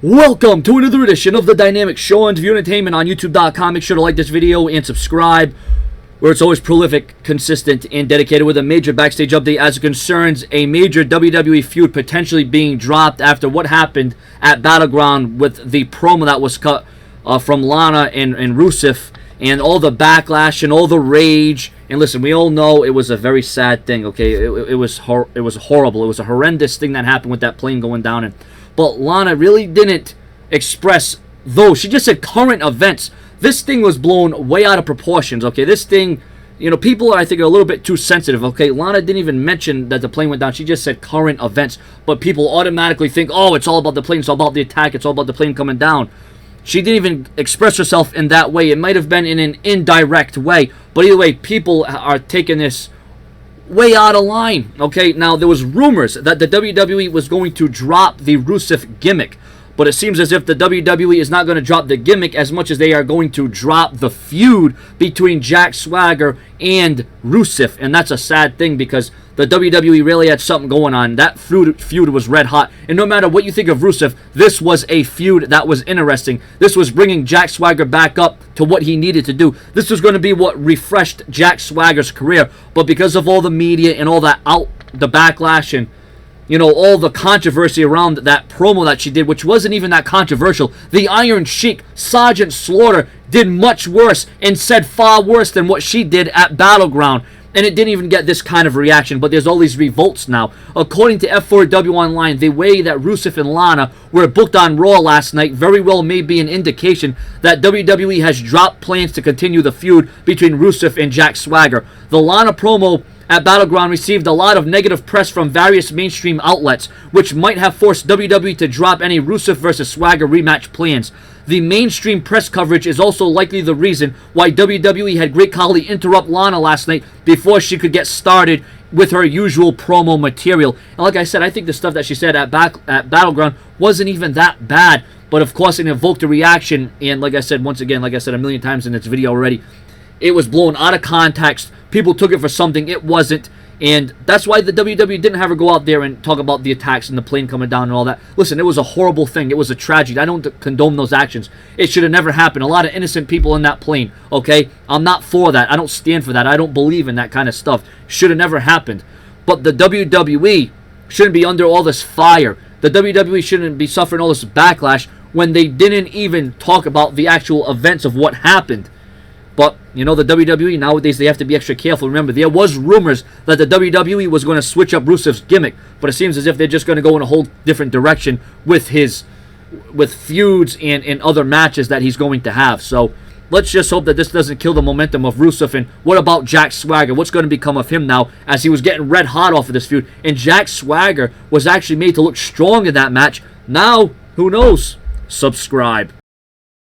Welcome to another edition of the Dynamic Show on Feud Entertainment on YouTube.com. Make sure to like this video and subscribe, where it's always prolific, consistent, and dedicated with a major backstage update as it concerns a major WWE feud potentially being dropped after what happened at Battleground with the promo that was cut from Lana and Rusev, and all the backlash and all the rage. And listen, we all know it was a very sad thing, okay? It was horrible. It was a horrendous thing that happened with that plane going down. But Lana really didn't express those. She just said current events. This thing was blown way out of proportions, okay? This thing, you know, people, I think, are a little bit too sensitive, okay? Lana didn't even mention that the plane went down. She just said current events. But people automatically think, oh, it's all about the plane. It's all about the attack. It's all about the plane coming down. She didn't even express herself in that way. It might have been in an indirect way. But either way, people are taking this way out of line. Okay, now there was rumors that the WWE was going to drop the Rusev gimmick, but it seems as if the WWE is not going to drop the gimmick as much as they are going to drop the feud between Jack Swagger and Rusev, and that's a sad thing because the WWE really had something going on. That feud was red hot, and no matter what you think of Rusev, this was a feud that was interesting. This was bringing Jack Swagger back up to what he needed to do. This was going to be what refreshed Jack Swagger's career, but because of all the media and all that the backlash and, you know, all the controversy around that promo that she did, which wasn't even that controversial. The Iron Sheik, Sergeant Slaughter, did much worse and said far worse than what she did at Battleground. And it didn't even get this kind of reaction, but there's all these revolts now. According to F4W Online, the way that Rusev and Lana were booked on Raw last night very well may be an indication that WWE has dropped plans to continue the feud between Rusev and Jack Swagger. The Lana promo at Battleground received a lot of negative press from various mainstream outlets, which might have forced WWE to drop any Rusev versus Swagger rematch plans. The mainstream press coverage is also likely the reason why WWE had Great Khali interrupt Lana last night before she could get started with her usual promo material. And like I said, I think the stuff that she said at Battleground wasn't even that bad. But of course, it evoked a reaction. And like I said, once again, like I said a million times in this video already, it was blown out of context. People took it for something it wasn't. And that's why the WWE didn't have her go out there and talk about the attacks and the plane coming down and all that. Listen, it was a horrible thing. It was a tragedy. I don't condone those actions. It should have never happened. A lot of innocent people in that plane, okay? I'm not for that. I don't stand for that. I don't believe in that kind of stuff. Should have never happened. But the WWE shouldn't be under all this fire. The WWE shouldn't be suffering all this backlash when they didn't even talk about the actual events of what happened. But, you know, the WWE, nowadays, they have to be extra careful. Remember, there was rumors that the WWE was going to switch up Rusev's gimmick, but it seems as if they're just going to go in a whole different direction with feuds and other matches that he's going to have. So, let's just hope that this doesn't kill the momentum of Rusev. And what about Jack Swagger? What's going to become of him now, as he was getting red hot off of this feud? And Jack Swagger was actually made to look strong in that match. Now, who knows? Subscribe.